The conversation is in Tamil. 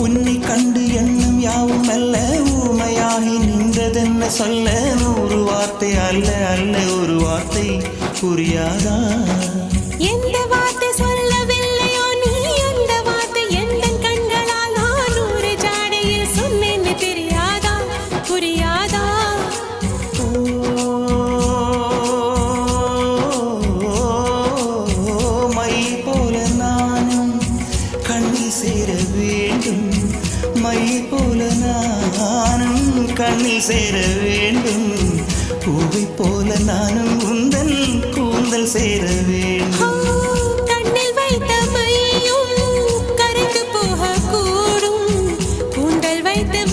உன்னை கண்டு எண்ணம் யாவும் அல்ல ஊமையாகி நின்றதென்ன சொல்ல 100 வார்த்தை அல்ல அல்ல ஒரு வார்த்தை புரியாதா எந்த வார்த்தை சொல்லவில்லையோ நீ அந்த வார்த்தை எந்த கண்களால் நான் ஒரு ஜாடையில் சொன்னேன்னு தெரியாதா புரியாதா மை போல நானும் கண்ணில் சேர வேண்டும் மை போல நானும் கண்ணில் சேர வேண்டும் பூவை போல நானும் உந்தன் கூந்தல் சேர வேண்டும் கண்ணில் வைத்த மையும் கரைந்து போக கூடும் கூந்தல் வைத்த